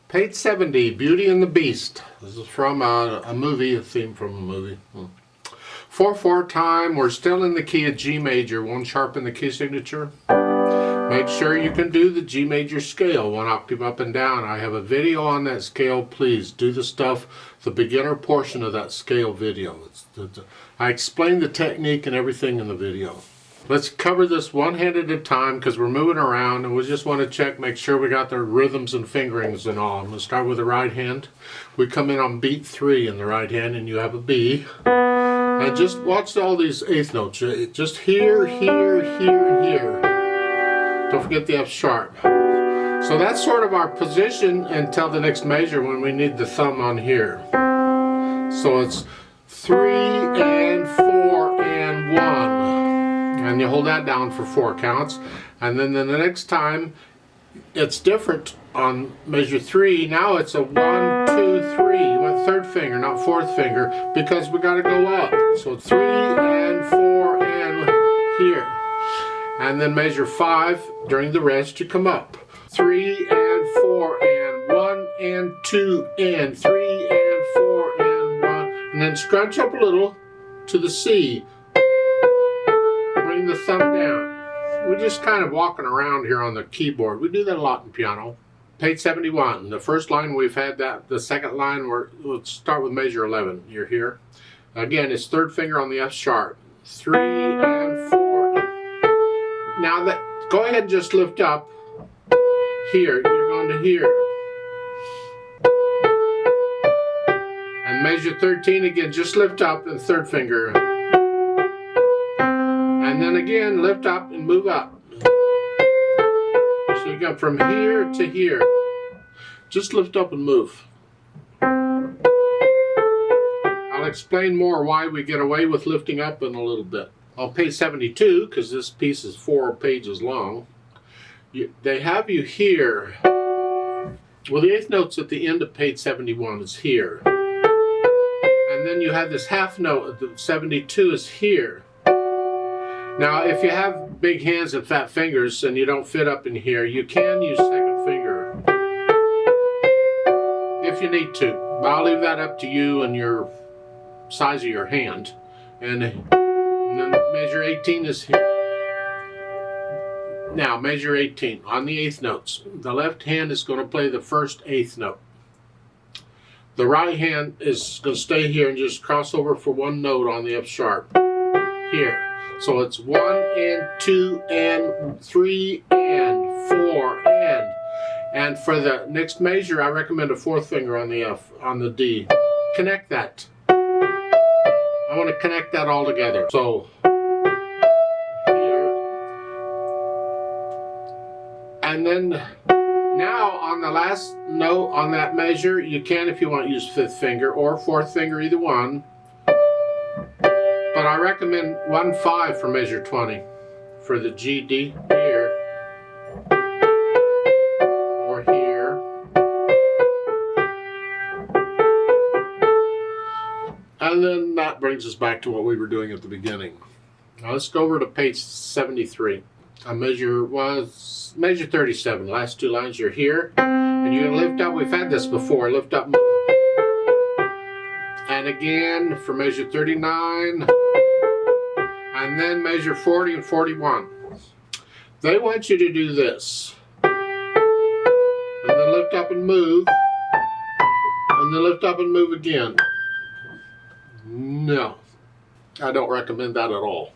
Page 70, Beauty and the Beast. This is from a movie, a theme from a movie. 4/4 time, we're still in the key of G major, 1 sharp in the key signature. Make sure you can do the G major scale, 1 octave up and down. I have a video on that scale. Please do the stuff, the beginner portion of that scale video. I explain the technique and everything in the video. Let's cover this one hand at a time because we're moving around and we just want to check, make sure we got the rhythms and fingerings and all. I'm going to start with the right hand. We come in on beat 3 in the right hand and you have a B. And just watch all these eighth notes. Just here, here, here, and here. Don't forget the F sharp. So that's sort of our position until the next measure when we need the thumb on here. So it's 3 and 4 and 1. And you hold that down for 4 counts. And then the next time it's different on measure 3. Now it's a 1, 2, 3. You went 3rd finger, not 4th finger, because we got to go up. So 3 and 4 and here. And then measure 5 during the rest you come up. 3 and 4 and 1 and 2 and 3 and 4 and 1. And then scrunch up a little to the C. Bring the thumb down. We're just kind of walking around here on the keyboard. We do that a lot in piano. Page 71. The first line we've had that. The second line, let's start with measure 11. You're here. Again, it's 3rd finger on the F sharp. 3 and 4. Now that, go ahead and just lift up. Here, you're going to here. And measure 13 again, just lift up and 3rd finger. And then again, lift up and move up. So you go from here to here. Just lift up and move. I'll explain more why we get away with lifting up in a little bit. On page 72, because this piece is 4 pages long, they have you here. Well, the 8th note's at the end of page 71 is here. And then you have this half note, the 72 is here. Now, if you have big hands and fat fingers and you don't fit up in here, you can use 2nd finger if you need to. But I'll leave that up to you and your size of your hand. And then measure 18 is here. Now, measure 18 on the 8th notes. The left hand is going to play the first 8th note. The right hand is going to stay here and just cross over for 1 note on the F sharp. Here. So it's 1 and 2 and 3 and 4 and. And for the next measure, I recommend a 4th finger on the F, on the D. Connect that. I want to connect that all together. So here. And then now on the last note on that measure, you can, if you want, use 5th finger or 4th finger, either one. But I recommend 1/5 for measure 20 for the G, D here or here. And then that brings us back to what we were doing at the beginning. Now let's go over to page 73. Measure 37. Last 2 lines, you're here. And you can lift up. We've had this before. Lift up. And again for measure 39. And then measure 40 and 41. They want you to do this. And then lift up and move. And then lift up and move again. No, I don't recommend that at all.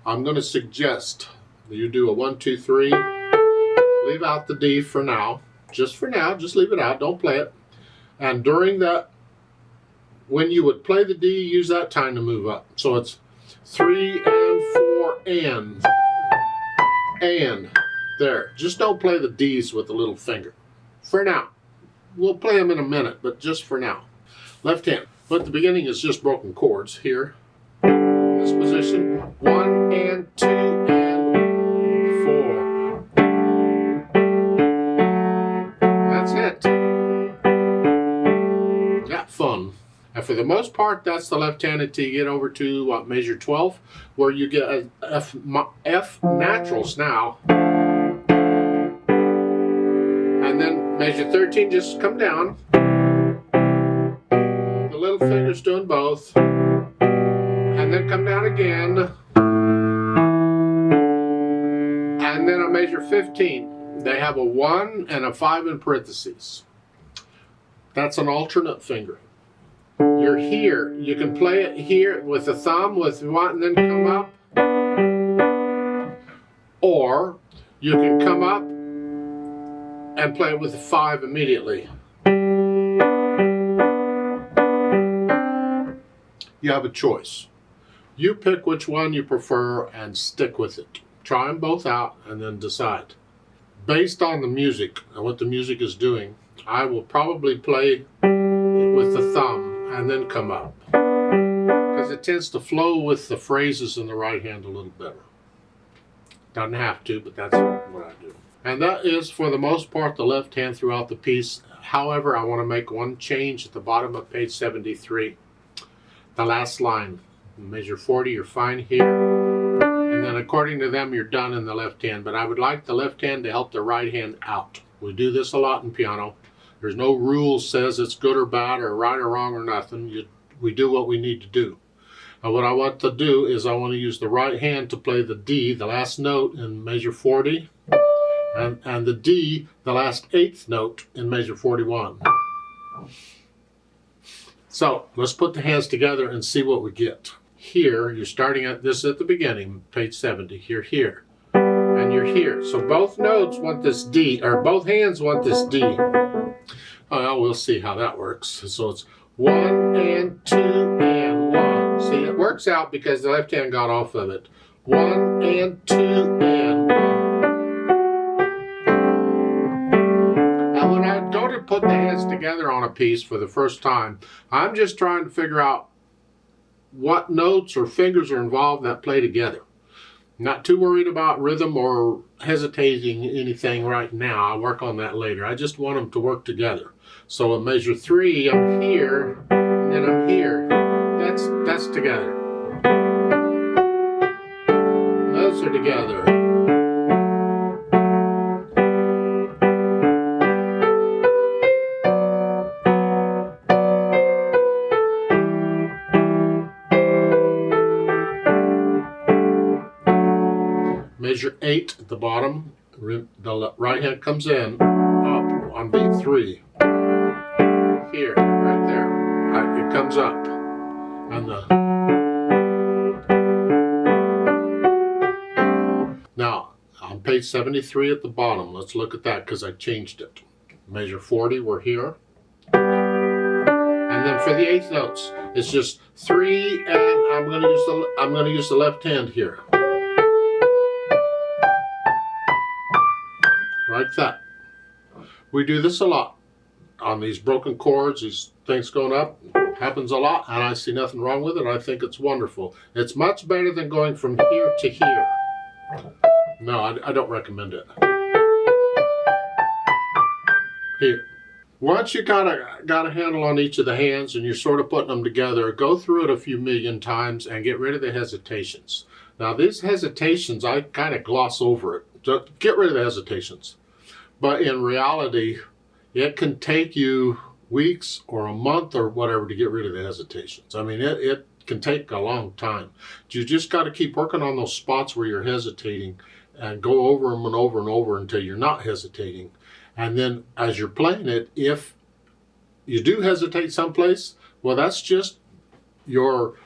I'm going to suggest that you do a 1, 2, 3. Leave out the D for now. Just for now, just leave it out. Don't play it. And during that, when you would play the D, use that time to move up. So it's 3 and 4 and. There. Just don't play the D's with the little finger. For now. We'll play them in a minute, but just for now. Left hand. But the beginning is just broken chords here. In this position. 1 and 2 and 4. That's it. Got fun. And for the most part, that's the left-handed till you get over to measure 12, where you get a F naturals now. And then Measure 13, just come down. The little finger's doing both. And then come down again. And then on measure 15, they have a 1 and a 5 in parentheses. That's an alternate finger. You're here. You can play it here with the thumb with 1 and then come up. Or you can come up and play it with the 5 immediately. You have a choice. You pick which one you prefer and stick with it. Try them both out and then decide. Based on the music and what the music is doing, I will probably play with the thumb and then come up, because it tends to flow with the phrases in the right hand a little better. Doesn't have to, but that's what I do. And that is, for the most part, the left hand throughout the piece. However, I want to make one change at the bottom of page 73. The last line, measure 40, you're fine here. And then according to them, you're done in the left hand. But I would like the left hand to help the right hand out. We do this a lot in piano. There's no rule says it's good or bad or right or wrong or nothing. We do what we need to do. And what I want to do is I want to use the right hand to play the D, the last note in measure 40, and the D, the last 8th note in measure 41. So let's put the hands together and see what we get. Here, you're starting at this at the beginning, page 70. You're here, and you're here. So both notes want this D, or both hands want this D. Well, we'll see how that works. So it's 1 and 2 and 1. See, it works out because the left hand got off of it. 1 and 2 and 1. Now when I go to put the hands together on a piece for the first time, I'm just trying to figure out what notes or fingers are involved that play together. Not too worried about rhythm or hesitating anything right now. I'll work on that later. I just want them to work together. So in measure 3, I'm here, and then I'm here. That's together. Those are together. Measure 8 at the bottom. The right hand comes in up on beat 3. Here, right there. It comes up. And now, on page 73 at the bottom, let's look at that because I changed it. Measure 40, we're here. And then for the 8th notes, it's just 3, and I'm going to use the left hand here. Like that. We do this a lot on these broken chords, these things going up. Happens a lot, and I see nothing wrong with it. I think it's wonderful. It's much better than going from here to here. No, I don't recommend it. Here. Once you got a handle on each of the hands and you're sort of putting them together, go through it a few million times and get rid of the hesitations. Now these hesitations, I kind of gloss over it. Just get rid of the hesitations. But in reality, it can take you weeks or a month or whatever to get rid of the hesitations. I mean, it can take a long time. You just got to keep working on those spots where you're hesitating and go over them and over and over until you're not hesitating. And then as you're playing it, if you do hesitate someplace, well, that's just your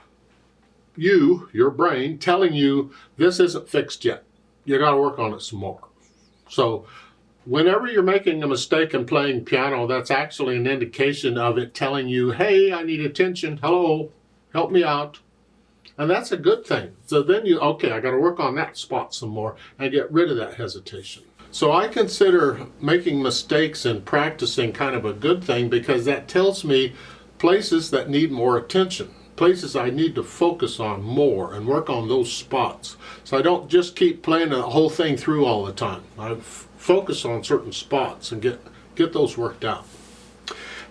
brain telling you this isn't fixed yet. You got to work on it some more. So whenever you're making a mistake in playing piano, that's actually an indication of it telling you, hey, I need attention. Hello, help me out. And that's a good thing. So then okay, I got to work on that spot some more and get rid of that hesitation. So I consider making mistakes and practicing kind of a good thing because that tells me places that need more attention. Places I need to focus on more and work on those spots. So I don't just keep playing the whole thing through all the time. I focus on certain spots and get those worked out.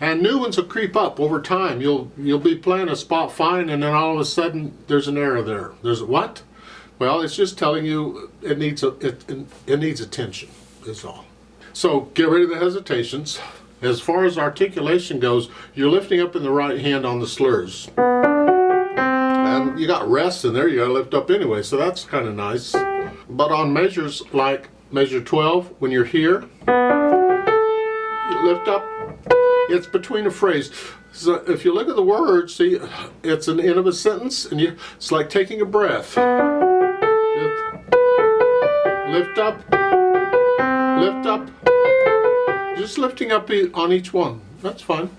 And new ones will creep up over time. You'll be playing a spot fine, and then all of a sudden there's an error there. There's what? Well, it's just telling you it needs attention. Is all. So get rid of the hesitations. As far as articulation goes, you're lifting up in the right hand on the slurs. And you got rest in there, you gotta lift up anyway, so that's kind of nice. But on measures like measure 12, when you're here, you lift up, it's between a phrase. So if you look at the words, see, it's an end of a sentence, and it's like taking a breath. Lift up, lift up. Just lifting up on each one. That's fine.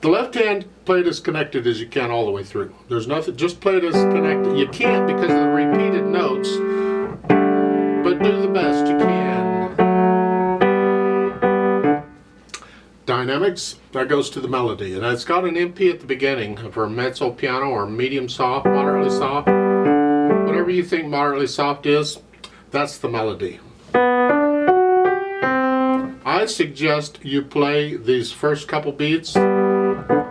The left hand, play it as connected as you can all the way through. There's nothing, just play it as connected. You can't because of the repeated notes, but do the best you can. Dynamics, that goes to the melody. And it's got an MP at the beginning for mezzo piano or medium soft, moderately soft. Whatever you think moderately soft is, that's the melody. I suggest you play these first couple beats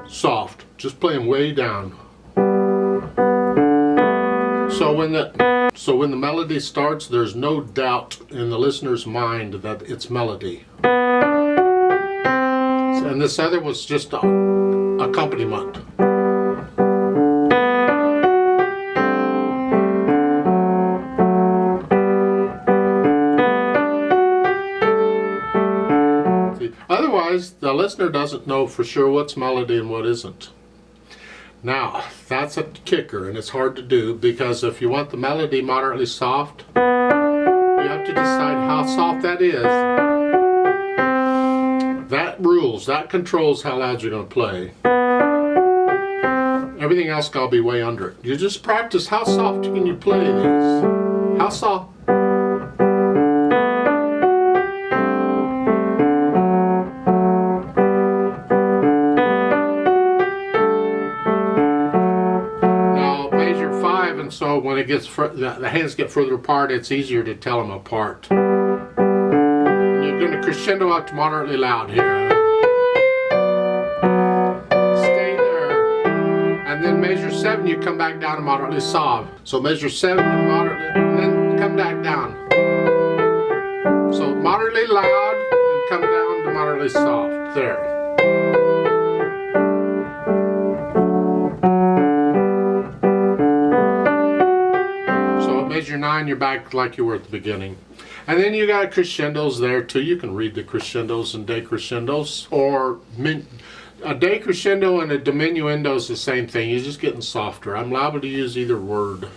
soft. Just play them way down. So when the melody starts, there's no doubt in the listener's mind that it's melody. And this other was just an accompaniment. Otherwise, the listener doesn't know for sure what's melody and what isn't. Now, that's a kicker, and it's hard to do because if you want the melody moderately soft, you have to decide how soft that is. That rules, that controls how loud you're going to play. Everything else got to be way under it. You just practice how soft can you play these. How soft? So when it gets the hands get further apart, it's easier to tell them apart. And you're going to crescendo out to moderately loud here. Stay there, and then measure 7. You come back down to moderately soft. So measure 7 to moderately, and then come back down. So moderately loud and come down to moderately soft. There. Measure 9, you're back like you were at the beginning. And then you got crescendos there too. You can read the crescendos and decrescendos, or a decrescendo and a diminuendo is the same thing. You're just getting softer. I'm liable to use either word.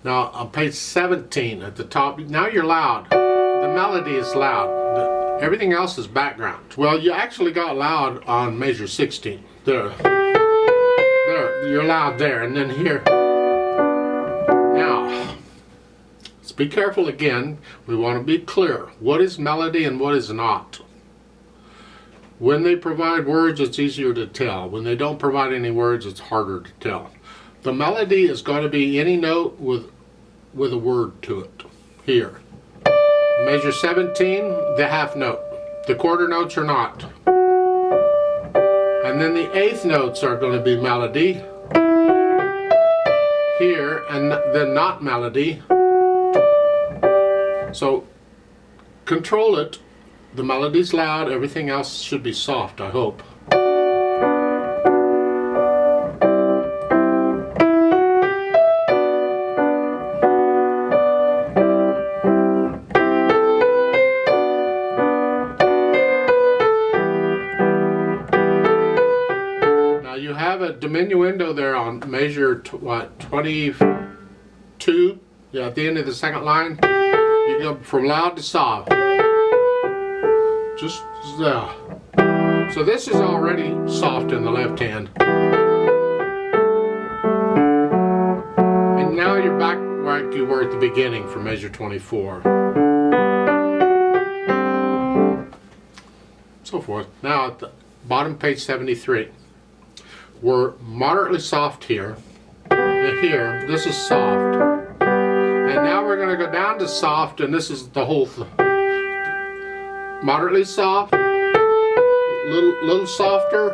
Now on page 17 at the top, now you're loud. The melody is loud. Everything else is background. Well, you actually got loud on measure 16. There, you're loud there, and then here. Now, be careful again. We want to be clear. What is melody and what is not? When they provide words, it's easier to tell. When they don't provide any words, it's harder to tell. The melody is going to be any note with a word to it. Here. Measure 17, the half note. The quarter notes are not. And then the eighth notes are going to be melody. Here, and then not melody. So control it. The melody's loud, everything else should be soft, I hope. Now you have a diminuendo there on measure 22, yeah, at the end of the second line. You go from loud to soft. Just there. So this is already soft in the left hand. And now you're back like you were at the beginning for measure 24. So forth. Now at the bottom page 73. We're moderately soft here. And here, this is soft. And now we're going to go down to soft, and this is the whole moderately soft, little softer,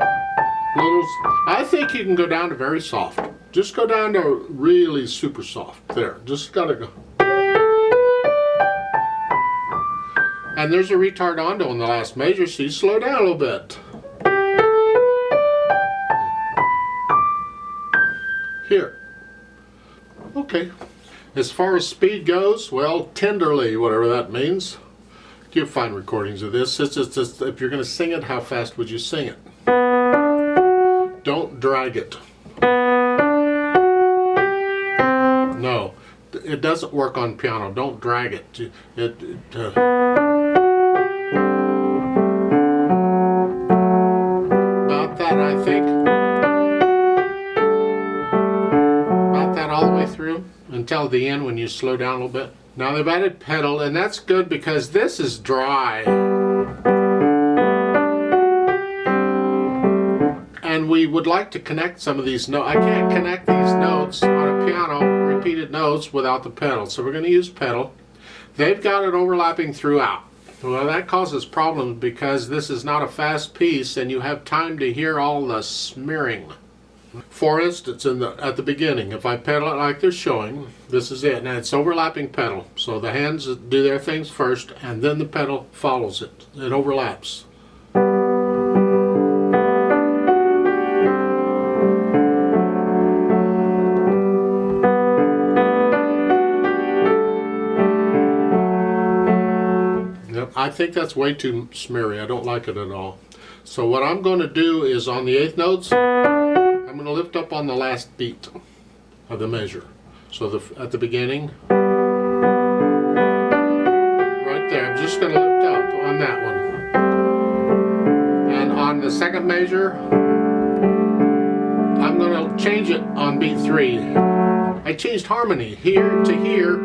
I think you can go down to very soft. Just go down to really super soft. There, just gotta go. And there's a retardando in the last measure, so you slow down a little bit. Here. Okay. As far as speed goes, well, tenderly, whatever that means. You'll find recordings of this. It's just, if you're going to sing it, how fast would you sing it? Don't drag it. No, it doesn't work on piano. Don't drag it. About that, I think. About that all the way through until the end when you slow down a little bit. Now they've added pedal, and that's good because this is dry. And we would like to connect some of these notes. I can't connect these notes on a piano, repeated notes, without the pedal. So we're going to use pedal. They've got it overlapping throughout. Well, that causes problems because this is not a fast piece and you have time to hear all the smearing. For instance, at the beginning, if I pedal it like they're showing, this is it. Now it's overlapping pedal. So the hands do their things first and then the pedal follows it. It overlaps. I think that's way too smeary. I don't like it at all. So what I'm going to do is on the eighth notes, I'm going to lift up on the last beat of the measure. So at the beginning, right there, I'm just going to lift up on that one. And on the second measure, I'm going to change it on beat 3. I changed harmony here to here.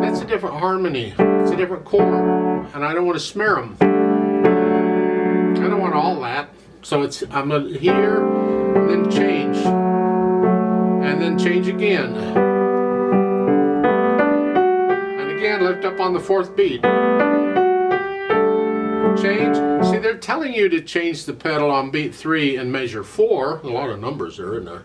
That's a different harmony. It's a different chord, and I don't want to smear them. I don't want all that. So I'm going to here, and then change, and then change again, and again lift up on the fourth beat. Change. See, they're telling you to change the pedal on beat 3 and measure 4. A lot of numbers there, isn't there?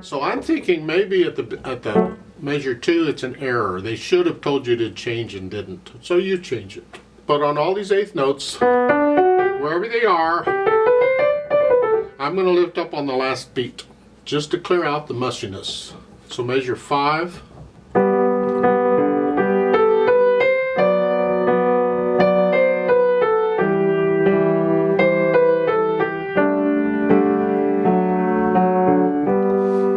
So I'm thinking maybe at the measure 2, it's an error. They should have told you to change and didn't. So you change it. But on all these eighth notes, wherever they are, I'm going to lift up on the last beat just to clear out the mushiness. So measure 5.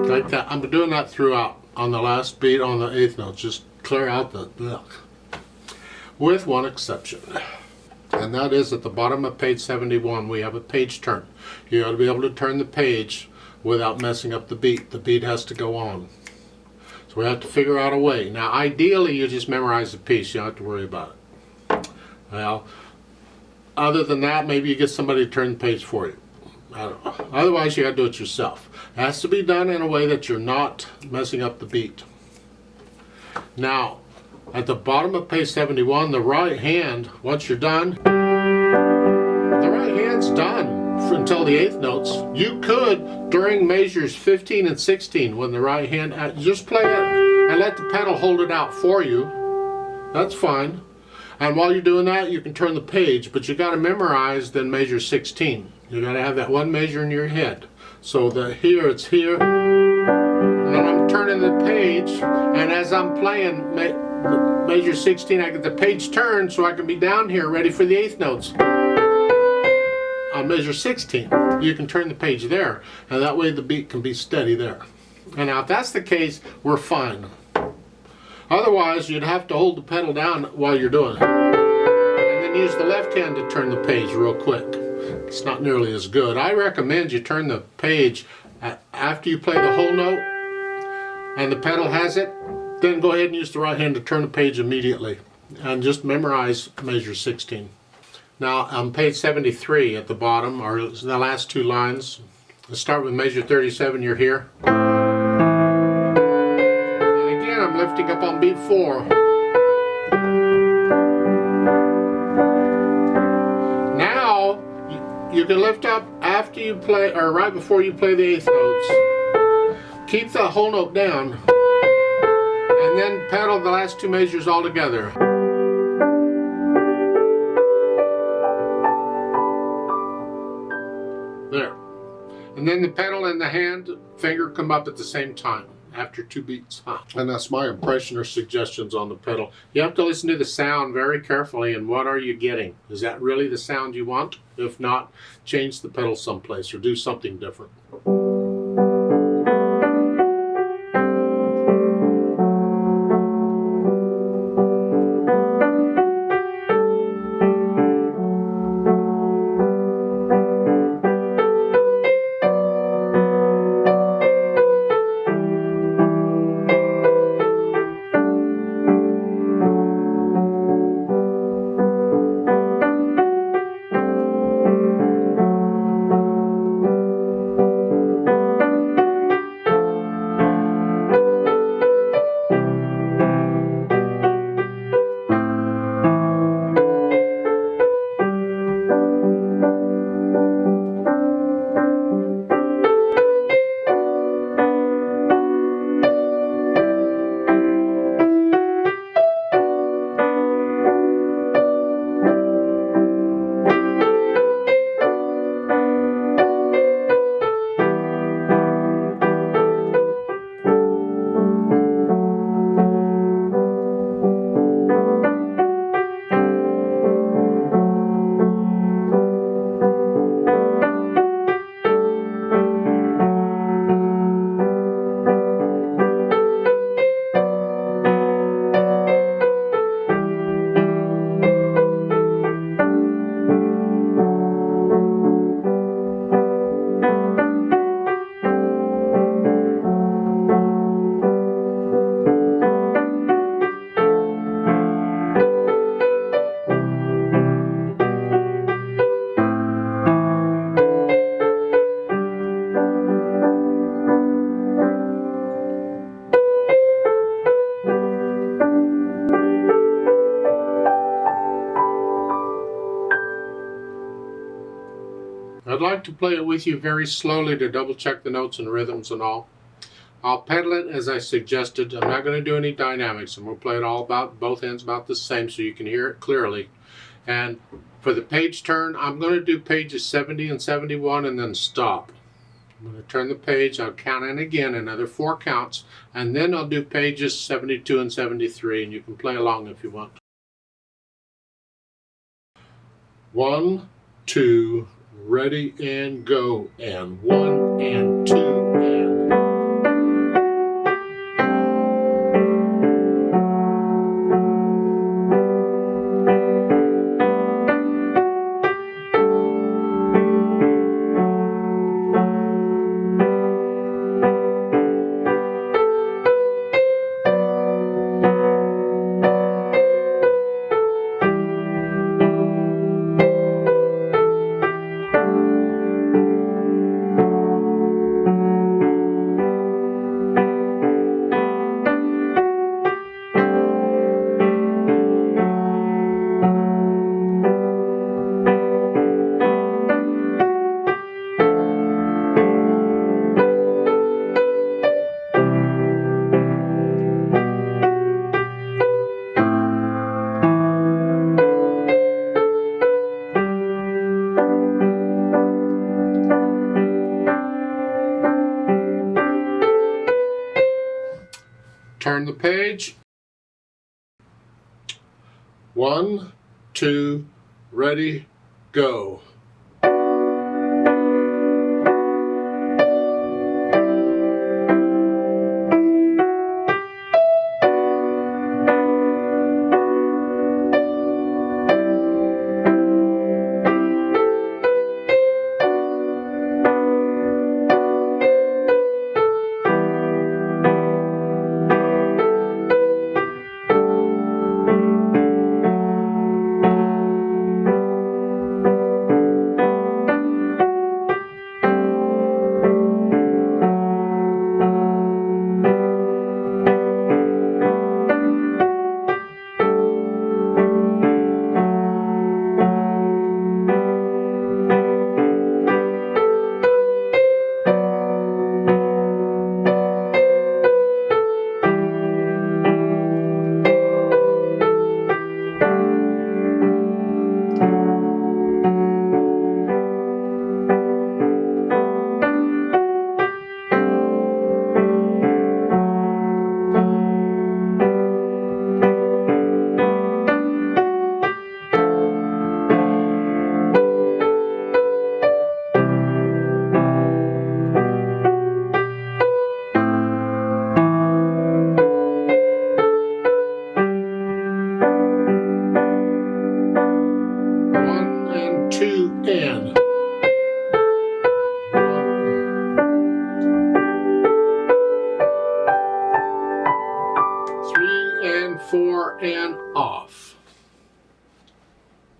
Like that. I'm doing that throughout. On the last beat on the eighth note, just clear out the look. With one exception, and that is at the bottom of page 71 we have a page turn. You got to be able to turn the page without messing up the beat. The beat has to go on. So we have to figure out a way. Now ideally you just memorize the piece, you don't have to worry about it. Well, other than that, maybe you get somebody to turn the page for you. I don't know. Otherwise you got to do it yourself. It has to be done in a way that you're not messing up the beat. Now, at the bottom of page 71, the right hand, once you're done, the right hand's done until the eighth notes. You could, during measures 15 and 16, when the right hand, just play it and let the pedal hold it out for you. That's fine. And while you're doing that, you can turn the page, but you got to memorize then measure 16. You got to have that one measure in your head. So here, it's here, and then I'm turning the page, and as I'm playing measure 16, I get the page turned so I can be down here ready for the eighth notes. On measure 16, you can turn the page there, and that way the beat can be steady there. And now if that's the case, we're fine. Otherwise, you'd have to hold the pedal down while you're doing it, and then use the left hand to turn the page real quick. It's not nearly as good. I recommend you turn the page after you play the whole note and the pedal has it, then go ahead and use the right hand to turn the page immediately and just memorize measure 16. Now on page 73 at the bottom are the last two lines. Let's start with measure 37, you're here. And again I'm lifting up on beat 4. Now you can lift up after you play, or right before you play the eighth notes. Keep the whole note down, and then pedal the last two measures all together. There. And then the pedal and the hand finger come up at the same time after 2 beats. And that's my impression or suggestions on the pedal. You have to listen to the sound very carefully, and what are you getting? Is that really the sound you want? If not, change the pedal someplace or do something different. I'd like to play it with you very slowly to double check the notes and rhythms and all. I'll pedal it as I suggested. I'm not going to do any dynamics. I'm going to play it all about both ends about the same so you can hear it clearly. And for the page turn, I'm going to do pages 70 and 71 and then stop. I'm going to turn the page, I'll count in again, another 4 counts, and then I'll do pages 72 and 73, and you can play along if you want. 1, 2, ready and go, and 1 and 2 and... Turn the page. 1, 2, ready, go.